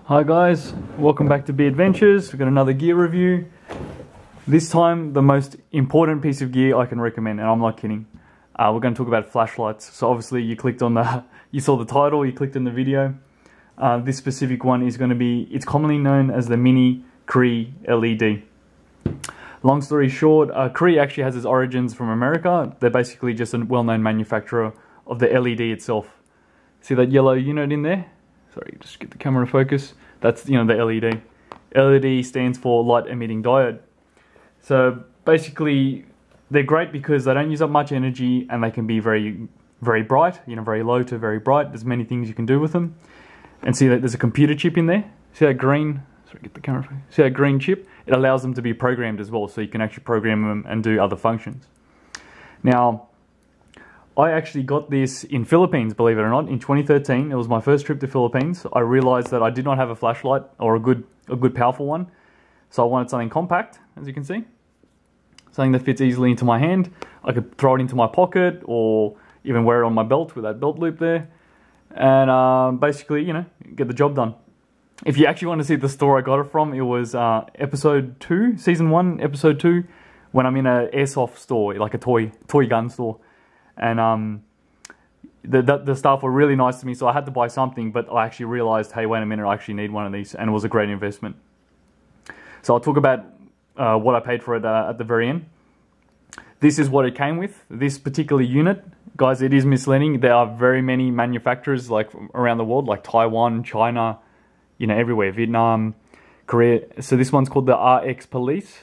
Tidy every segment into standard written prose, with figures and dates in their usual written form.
Hi guys, welcome back to Be Adventures. We've got another gear review. This time the most important piece of gear I can recommend, and I'm not kidding. We're going to talk about flashlights. So obviously you clicked on you saw the title, you clicked in the video. This specific one is going to be, it's commonly known as the Mini CREE LED. Long story short, CREE actually has its origins from America. They're basically just a well-known manufacturer of the LED itself. See that yellow unit in there? Sorry, just get the camera to focus. That's, the LED. LED stands for light emitting diode. So basically, they're great because they don't use up much energy and they can be very, very bright. Very low to very bright. There's many things you can do with them. And see that there's a computer chip in there. See that green? Sorry, get the camera focus. See that green chip? It allows them to be programmed as well, so you can actually program them and do other functions. Now, I actually got this in Philippines, believe it or not, in 2013. It was my first trip to Philippines. I realized that I did not have a flashlight or a good powerful one. So I wanted something compact, as you can see. Something that fits easily into my hand. I could throw it into my pocket or even wear it on my belt with that belt loop there. And basically, get the job done. If you actually want to see the store I got it from, it was episode 2, season 1, episode 2, when I'm in an airsoft store, like a toy gun store. And the staff were really nice to me, so I had to buy something, but I actually realized, hey, wait a minute, I actually need one of these, and it was a great investment. So I'll talk about what I paid for it at the very end. This is what it came with, this particular unit. Guys, it is misleading. There are very many manufacturers like around the world, like Taiwan, China, everywhere, Vietnam, Korea. So this one's called the RX Police.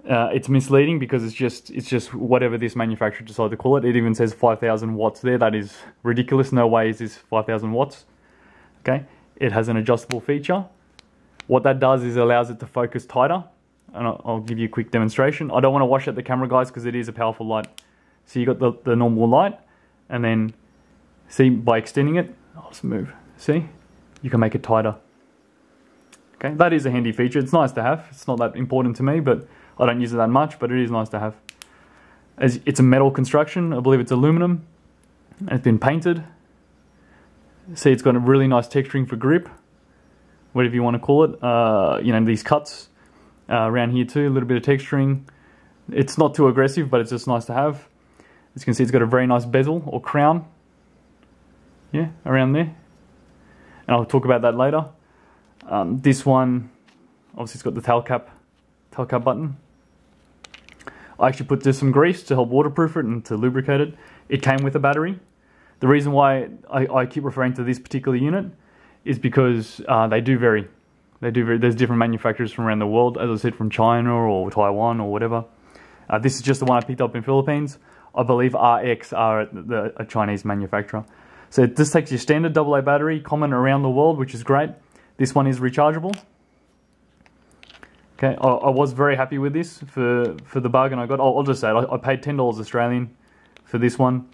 It's misleading because it's just whatever this manufacturer decided to call it. It even says 5,000 watts there. That is ridiculous. No way is this 5,000 watts. Okay. It has an adjustable feature. What that does is allows it to focus tighter. And I'll give you a quick demonstration. I don't want to wash out the camera, guys, because it is a powerful light. So you got the normal light, and then see, by extending it, I'll just move. See, you can make it tighter. Okay, that is a handy feature. It's nice to have. It's not that important to me, but I don't use it that much, but it is nice to have. As it's a metal construction, I believe it's aluminum, and it's been painted. See, it's got a really nice texturing for grip, whatever you want to call it. These cuts around here too, a little bit of texturing. It's not too aggressive, but it's just nice to have. As you can see, it's got a very nice bezel or crown, around there. And I'll talk about that later. This one, obviously, it's got the tail cap button. I actually put just some grease to help waterproof it and to lubricate it. It came with a battery. The reason why I keep referring to this particular unit is because they do vary. There's different manufacturers from around the world, as I said, from China or Taiwan or whatever. This is just the one I picked up in Philippines. I believe RX are a Chinese manufacturer. So this takes your standard AA battery, common around the world, which is great. This one is rechargeable. Okay, I was very happy with this for the bargain I got. I'll just say it, I paid $10 Australian for this one,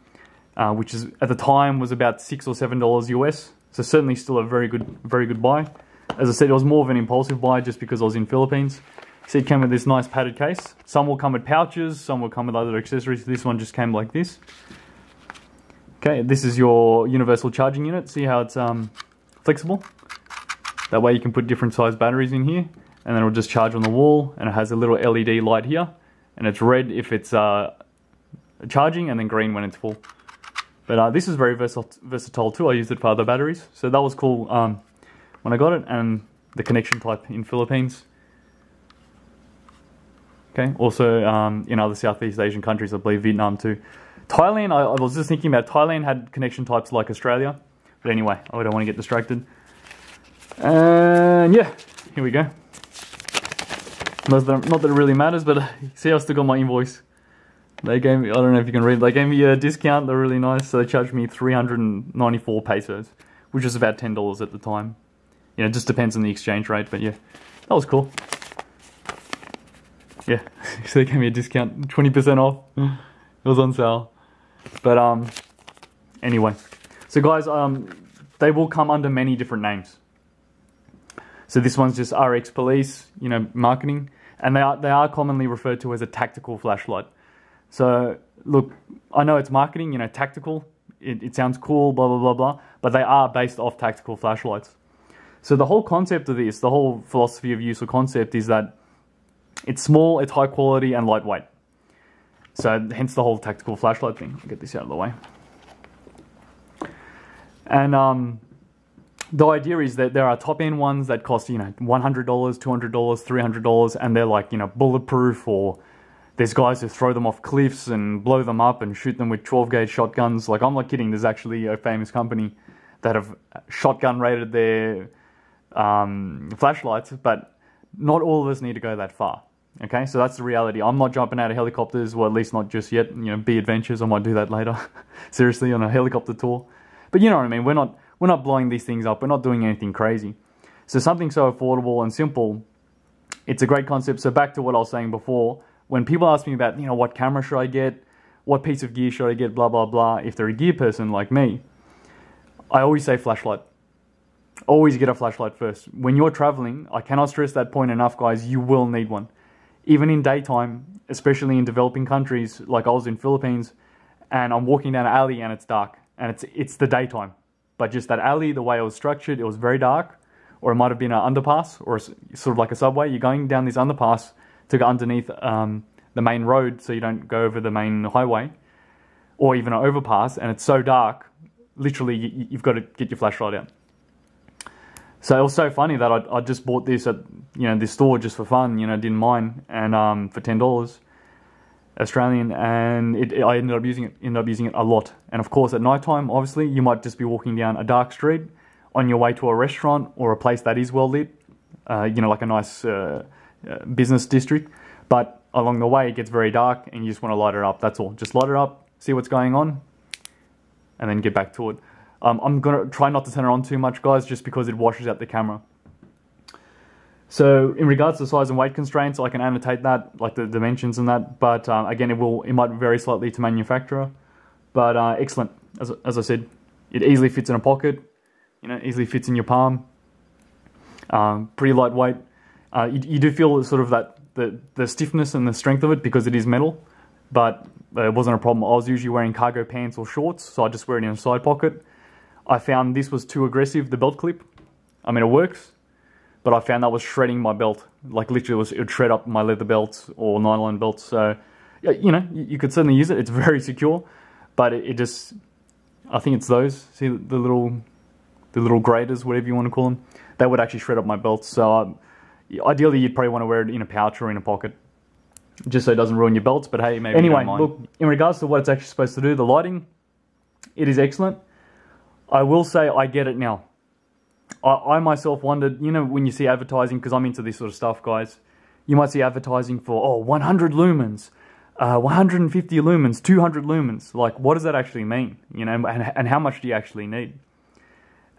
which is at the time was about $6 or $7 US. So certainly still a very good buy. As I said, it was more of an impulsive buy just because I was in Philippines. See, it came with this nice padded case. Some will come with pouches, some will come with other accessories. This one just came like this. Okay, this is your universal charging unit. See how it's flexible? That way you can put different size batteries in here, and then it'll just charge on the wall, and it has a little LED light here, and it's red if it's charging, and then green when it's full. But this is very versatile too. I used it for other batteries, so that was cool when I got it, and the connection type in Philippines. Okay, also in other Southeast Asian countries, I believe Vietnam too. Thailand, I was just thinking about Thailand had connection types like Australia, but anyway, I don't want to get distracted. And yeah, here we go. Not that it really matters, but see, I still got my invoice. They gave me, I don't know if you can read, they gave me a discount. They're really nice. So they charged me 394 pesos, which is about $10 at the time. It just depends on the exchange rate, but yeah, that was cool. Yeah, so they gave me a discount, 20% off. It was on sale. But anyway, so guys, they will come under many different names. So this one's just RX Police, marketing, and they are commonly referred to as a tactical flashlight. So look, I know it's marketing, tactical. It sounds cool, blah blah blah blah, but they are based off tactical flashlights. So the whole concept of this, the whole philosophy of use or concept is that it's small, it's high quality, and lightweight. So hence the whole tactical flashlight thing. I'll get this out of the way. And the idea is that there are top-end ones that cost, you know, $100, $200, $300, and they're like, you know, bulletproof, or there's guys who throw them off cliffs and blow them up and shoot them with 12-gauge shotguns. Like, I'm not kidding, there's actually a famous company that have shotgun rated their flashlights, but not all of us need to go that far. Okay, so that's the reality. I'm not jumping out of helicopters, well, at least not just yet. You know, Be Adventures, I might do that later. Seriously, on a helicopter tour. But you know what I mean, we're not blowing these things up, we're not doing anything crazy. So something so affordable and simple, it's a great concept. So back to what I was saying before, when people ask me about, you know, what camera should I get, what piece of gear should I get, blah, blah, blah, if they're a gear person like me, I always say flashlight. Always get a flashlight first. When you're traveling, I cannot stress that point enough, guys, you will need one. Even in daytime, especially in developing countries, like I was in Philippines, and I'm walking down an alley and it's dark, and it's the daytime. But just that alley, the way it was structured, it was very dark, or it might have been an underpass, or sort of like a subway. You're going down this underpass to go underneath the main road so you don't go over the main highway, or even an overpass, and it's so dark, literally you've got to get your flashlight out. So it was so funny that I just bought this at, you know, this store just for fun, you know, didn't mind, and for $10 Australian, and I ended up using it a lot. And of course at night time, obviously, you might just be walking down a dark street on your way to a restaurant or a place that is well lit, you know, like a nice business district, but along the way it gets very dark and you just want to light it up. That's all. Just light it up, see what's going on, and then get back to it. I'm going to try not to turn it on too much, guys, just because it washes out the camera. So in regards to size and weight constraints, I can annotate that, like the dimensions and that, but again, it might vary slightly to manufacturer, but excellent. As I said, it easily fits in a pocket, you know, easily fits in your palm, pretty lightweight. You do feel sort of that the stiffness and the strength of it because it is metal, but it wasn't a problem. I was usually wearing cargo pants or shorts, so I just wear it in a side pocket. I found this was too aggressive, the belt clip. I mean, it works, but I found that was shredding my belt. Like literally it would shred up my leather belts or nylon belts. So, you know, you could certainly use it. It's very secure, but it just, I think it's those, see the little graters, whatever you want to call them, they would actually shred up my belts. So ideally you'd probably want to wear it in a pouch or in a pocket, just so it doesn't ruin your belts, but hey, maybe anyway, you don't mind. Look, in regards to what it's actually supposed to do, the lighting, it is excellent. I will say I get it now. I myself wondered, you know, when you see advertising, because I'm into this sort of stuff, guys, you might see advertising for, oh, 100 lumens, 150 lumens, 200 lumens. Like, what does that actually mean? You know, and how much do you actually need?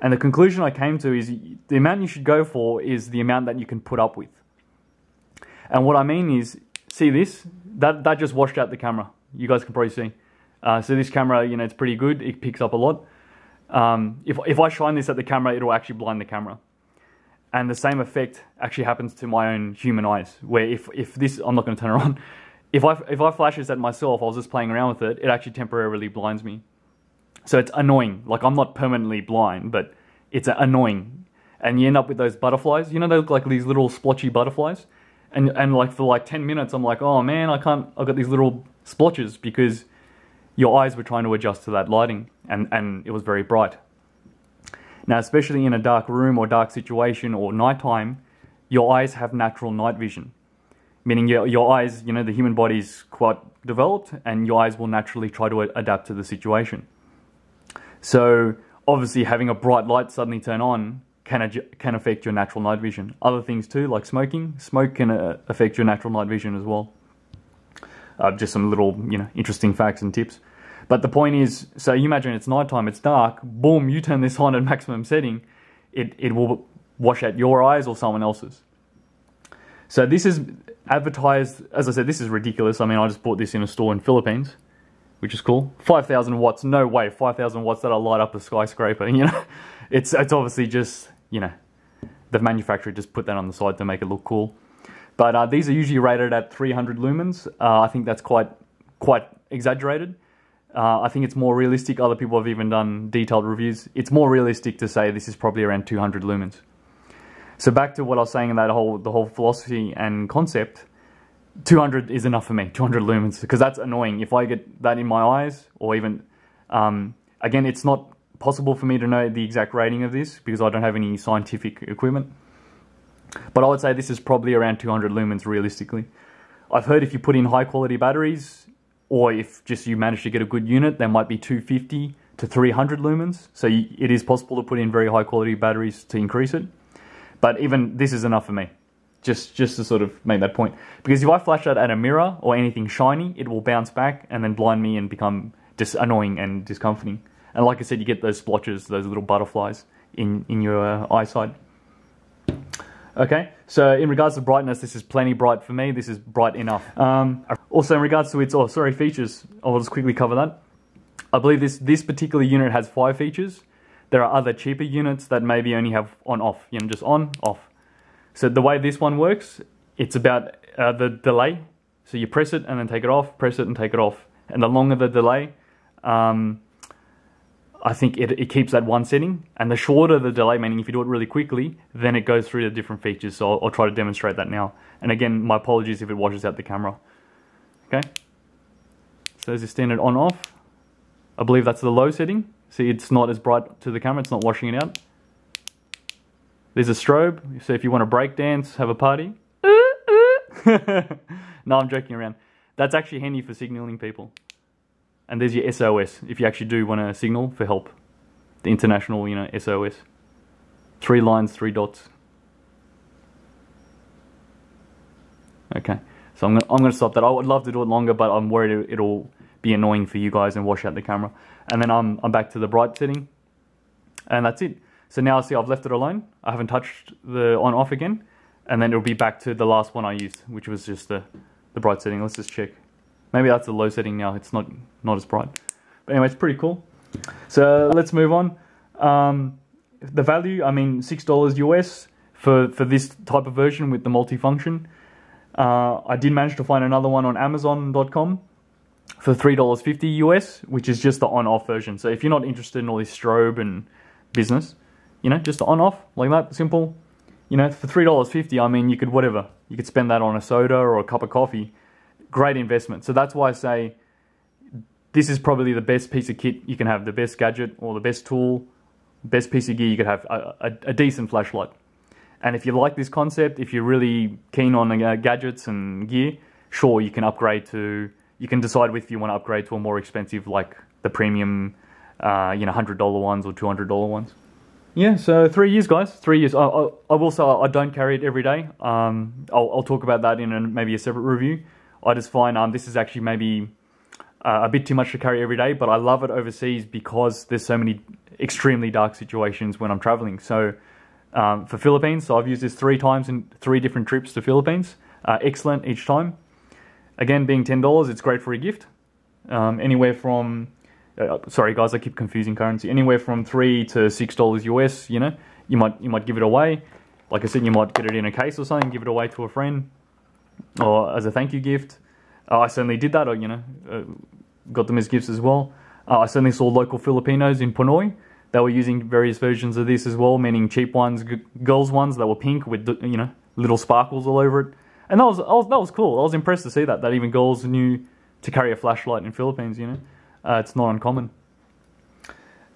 And the conclusion I came to is the amount you should go for is the amount that you can put up with. And what I mean is, see this? That just washed out the camera. You guys can probably see. So this camera, you know, it's pretty good. It picks up a lot. If I shine this at the camera, it'll actually blind the camera. And the same effect actually happens to my own human eyes, where if this, I'm not going to turn it on, if I flash this at myself, I was just playing around with it, it actually temporarily blinds me. So it's annoying. Like, I'm not permanently blind, but it's annoying. And you end up with those butterflies, you know, they look like these little splotchy butterflies. And like for like 10 minutes, I'm like, oh man, I've got these little splotches because your eyes were trying to adjust to that lighting, and it was very bright. Now, especially in a dark room or dark situation or nighttime, your eyes have natural night vision. Meaning your eyes, you know, the human body is quite developed, and your eyes will naturally try to adapt to the situation. So, obviously, having a bright light suddenly turn on can affect your natural night vision. Other things too, like smoking. Smoke can affect your natural night vision as well. Just some little, you know, interesting facts and tips. But the point is, so you imagine it's nighttime, it's dark, boom, you turn this on at maximum setting, it will wash out your eyes or someone else's. So this is advertised, as I said, this is ridiculous. I mean, I just bought this in a store in Philippines, which is cool. 5,000 watts, no way, 5,000 watts that'll light up a skyscraper, you know. It's obviously just, you know, the manufacturer just put that on the side to make it look cool. But these are usually rated at 300 lumens. I think that's quite exaggerated. I think it's more realistic. Other people have even done detailed reviews. It's more realistic to say this is probably around 200 lumens. So back to what I was saying in the whole philosophy and concept, 200 is enough for me, 200 lumens, because that's annoying. If I get that in my eyes, or even, again, it's not possible for me to know the exact rating of this because I don't have any scientific equipment. But I would say this is probably around 200 lumens realistically. I've heard if you put in high quality batteries, or if just you manage to get a good unit, there might be 250 to 300 lumens. So it is possible to put in very high quality batteries to increase it. But even this is enough for me, just to sort of make that point. Because if I flash that at a mirror or anything shiny, it will bounce back and then blind me and become just annoying and discomforting. And like I said, you get those splotches, those little butterflies in your eyesight. Okay, so in regards to brightness, this is plenty bright for me. This is bright enough. Also in regards to its, features, I'll just quickly cover that. I believe this particular unit has 5 features. There are other cheaper units that maybe only have on-off, just on, off. So the way this one works, it's about the delay. So you press it and then take it off, press it and take it off. And the longer the delay, I think it keeps that one setting, and the shorter the delay, meaning if you do it really quickly, then it goes through the different features. So I'll try to demonstrate that now. And again, my apologies if it washes out the camera. Okay, so there's your standard on-off. I believe that's the low setting. See, it's not as bright to the camera, it's not washing it out. There's a strobe, so if you want to break dance, have a party. No, I'm joking around. That's actually handy for signaling people. And there's your SOS, if you actually do want to signal for help. The international, SOS. 3 lines, 3 dots. Okay, so I'm gonna stop that. I would love to do it longer, but I'm worried it'll be annoying for you guys and wash out the camera. And then I'm back to the bright setting, and that's it. So now see, I've left it alone. I haven't touched the on-off again, and then it'll be back to the last one I used, which was just the bright setting. Let's just check. Maybe that's the low setting now. It's not as bright. But anyway, it's pretty cool. So let's move on. The value, I mean, $6 US for this type of version with the multifunction. I did manage to find another one on Amazon.com for $3.50 US, which is just the on-off version. So if you're not interested in all this strobe and business, just the on-off, like that, simple. For $3.50, I mean, you could spend that on a soda or a cup of coffee. Great investment. So that's why I say this is probably the best piece of kit you can have, the best gadget or the best tool, best piece of gear you could have, a decent flashlight. And if you like this concept, if you're really keen on gadgets and gear, sure, you can upgrade to, you can decide if you want to upgrade to a more expensive, like the premium, $100 ones or $200 ones. Yeah, so 3 years, guys. 3 years. I will say I don't carry it every day. I'll talk about that in maybe a separate review. I just find this is actually maybe a bit too much to carry every day, but I love it overseas because there's so many extremely dark situations when I'm traveling. So for Philippines, so I've used this 3 times in 3 different trips to Philippines. Excellent each time. Again, being $10, it's great for a gift. Anywhere from, sorry guys, I keep confusing currency. Anywhere from $3 to $6 US. You might give it away. Like I said, you might get it in a case or something, give it away to a friend, or as a thank you gift. I certainly did that, or got them as gifts as well. I certainly saw local Filipinos in Pinoy that were using various versions of this as well, meaning cheap ones, girls ones that were pink with little sparkles all over it. And that was cool. I was impressed to see that even girls knew to carry a flashlight in Philippines. It's not uncommon.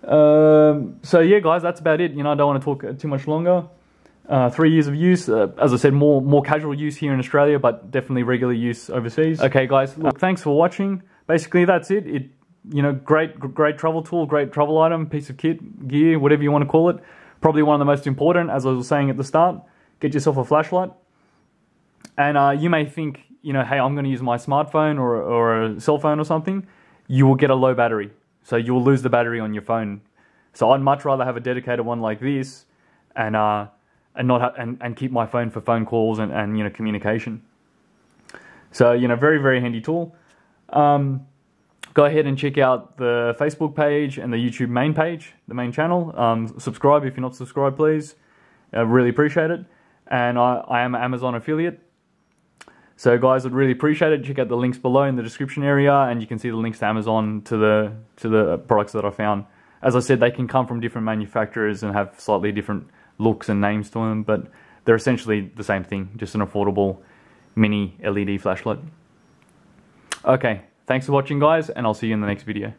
So yeah, guys, that's about it. I don't want to talk too much longer. 3 years of use, as I said, more casual use here in Australia, but definitely regular use overseas. Okay, guys, look, thanks for watching. Basically, that's it. Great travel tool, great travel item, piece of kit, gear, whatever you want to call it. Probably one of the most important, as I was saying at the start. Get yourself a flashlight. And you may think, hey, I'm going to use my smartphone or a cell phone or something. You will get a low battery, so you will lose the battery on your phone. So I'd much rather have a dedicated one like this, and keep my phone for phone calls and communication. So very, very handy tool. Go ahead and check out the Facebook page and the YouTube main page, the main channel. Subscribe if you're not subscribed, please. I really appreciate it. And I am an Amazon affiliate. So guys, I'd really appreciate it. Check out the links below in the description area, and you can see the links to Amazon to the products that I found. As I said, they can come from different manufacturers and have slightly different looks and names to them, but they're essentially the same thing, just an affordable mini LED flashlight. Okay, thanks for watching guys, and I'll see you in the next video.